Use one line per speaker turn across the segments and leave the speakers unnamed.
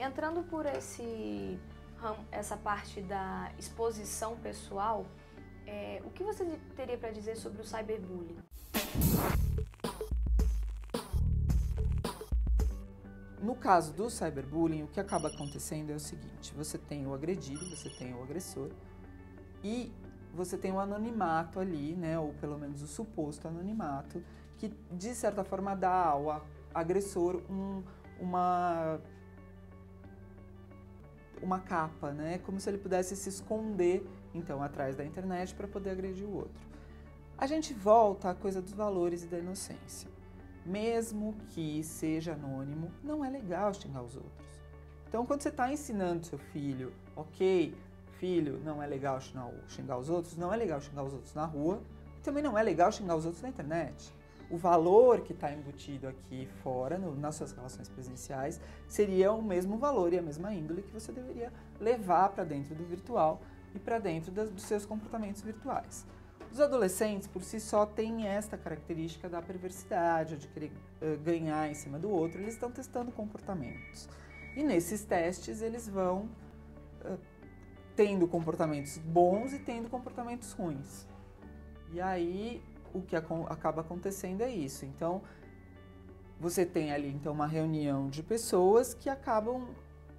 entrando por essa parte da exposição pessoal, o que você teria para dizer sobre o cyberbullying?
No caso do cyberbullying, o que acaba acontecendo é o seguinte: você tem o agredido, você tem o agressor e você tem o anonimato ali, né, ou pelo menos o suposto anonimato, que de certa forma dá ao agressor uma capa, né, como se ele pudesse se esconder então atrás da internet para poder agredir o outro. A gente volta à coisa dos valores e da inocência. Mesmo que seja anônimo, não é legal xingar os outros. Então, quando você está ensinando seu filho, ok, filho, não é legal xingar os outros, não é legal xingar os outros na rua, e também não é legal xingar os outros na internet. O valor que está embutido aqui fora, nas suas relações presenciais, seria o mesmo valor e a mesma índole que você deveria levar para dentro do virtual e para dentro dos seus comportamentos virtuais. Os adolescentes, por si só, têm esta característica da perversidade, de querer ganhar em cima do outro. Eles estão testando comportamentos. E nesses testes, eles vão tendo comportamentos bons e tendo comportamentos ruins. E aí, o que acaba acontecendo é isso. Então, você tem ali então, uma reunião de pessoas que acabam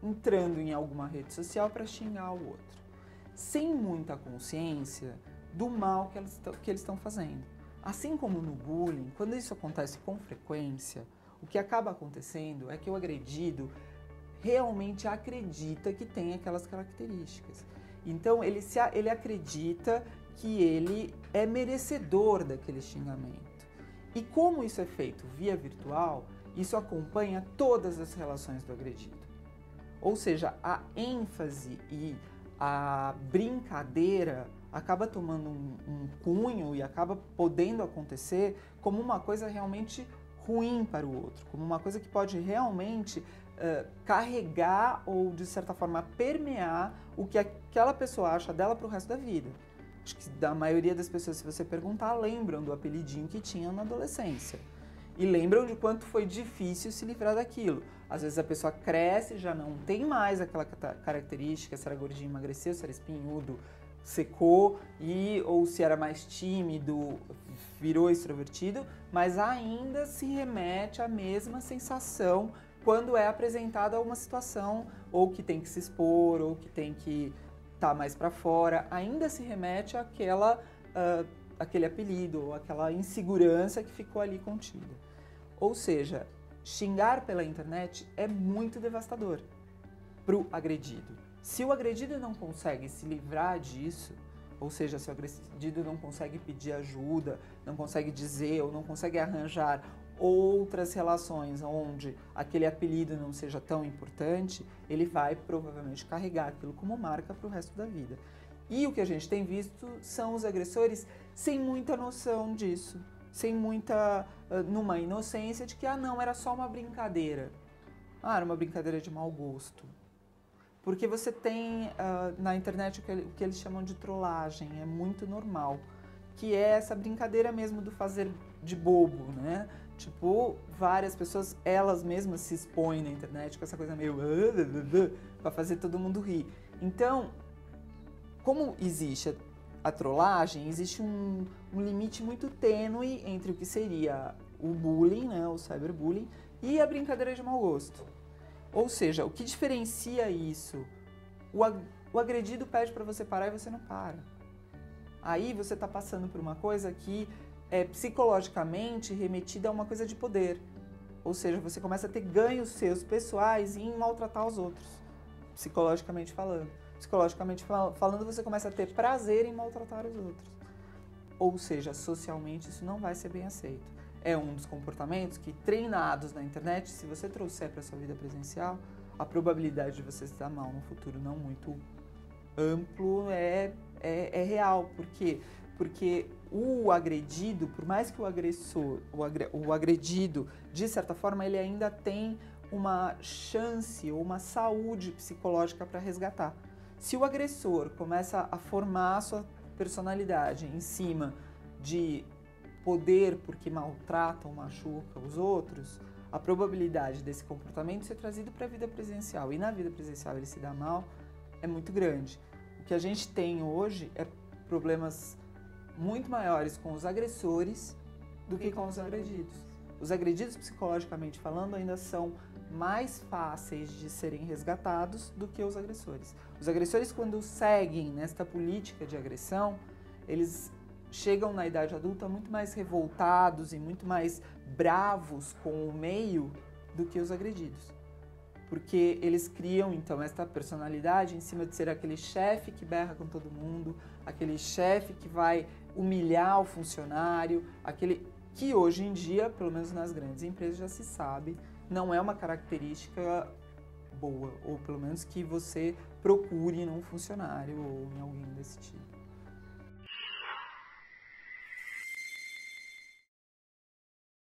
entrando em alguma rede social para xingar o outro, sem muita consciência do mal que eles estão fazendo. Assim como no bullying, quando isso acontece com frequência, o que acaba acontecendo é que o agredido realmente acredita que tem aquelas características. Então, ele acredita que ele é merecedor daquele xingamento. E como isso é feito via virtual, isso acompanha todas as relações do agredido. Ou seja, a ênfase e a brincadeira acaba tomando um cunho e acaba podendo acontecer como uma coisa realmente ruim para o outro, como uma coisa que pode realmente carregar ou, de certa forma, permear o que aquela pessoa acha dela para o resto da vida. Acho que da maioria das pessoas, se você perguntar, lembram do apelidinho que tinham na adolescência. E lembram de quanto foi difícil se livrar daquilo. Às vezes a pessoa cresce, já não tem mais aquela característica, se era gordinho, emagreceu, se era espinhudo, secou, ou se era mais tímido, virou extrovertido, mas ainda se remete à mesma sensação quando é apresentada a uma situação ou que tem que se expor, ou que tem que estar mais para fora, ainda se remete àquele apelido, ou àquela insegurança que ficou ali contida. Ou seja, xingar pela internet é muito devastador para o agredido. Se o agredido não consegue se livrar disso, ou seja, se o agredido não consegue pedir ajuda, não consegue dizer ou não consegue arranjar outras relações onde aquele apelido não seja tão importante, ele vai provavelmente carregar aquilo como marca para o resto da vida. E o que a gente tem visto são os agressores sem muita noção disso, sem muita, numa inocência de que, não, era só uma brincadeira. Era uma brincadeira de mau gosto. Porque você tem na internet o que eles chamam de trollagem, é muito normal, que é essa brincadeira mesmo do fazer de bobo, né? Tipo, várias pessoas, elas mesmas se expõem na internet com essa coisa meio para fazer todo mundo rir. Então, como existe a trollagem, existe um limite muito tênue entre o que seria o bullying, né, o cyberbullying, e a brincadeira de mau gosto. Ou seja, o que diferencia isso? O agredido pede para você parar e você não para. Aí você está passando por uma coisa que é psicologicamente remetida a uma coisa de poder. Ou seja, você começa a ter ganhos seus pessoais em maltratar os outros, psicologicamente falando. Psicologicamente falando, você começa a ter prazer em maltratar os outros. Ou seja, socialmente isso não vai ser bem aceito. É um dos comportamentos que, treinados na internet, se você trouxer para a sua vida presencial, a probabilidade de você se dar mal no futuro não muito amplo é real. Por quê? Porque o agredido, por mais que o agressor, o agredido, de certa forma, ele ainda tem uma chance ou uma saúde psicológica para resgatar. Se o agressor começa a formar a sua personalidade em cima de poder porque maltrata ou machuca os outros, a probabilidade desse comportamento ser trazido para a vida presencial, e na vida presencial ele se dá mal, é muito grande. O que a gente tem hoje é problemas muito maiores com os agressores do que com os agredidos. Os agredidos, psicologicamente falando, ainda são mais fáceis de serem resgatados do que os agressores. Os agressores, quando seguem nesta política de agressão, eles chegam na idade adulta muito mais revoltados e muito mais bravos com o meio do que os agredidos. Porque eles criam, então, esta personalidade em cima de ser aquele chefe que berra com todo mundo, aquele chefe que vai humilhar o funcionário, aquele que hoje em dia, pelo menos nas grandes empresas, já se sabe, não é uma característica boa, ou pelo menos que você procure num funcionário ou em alguém desse tipo.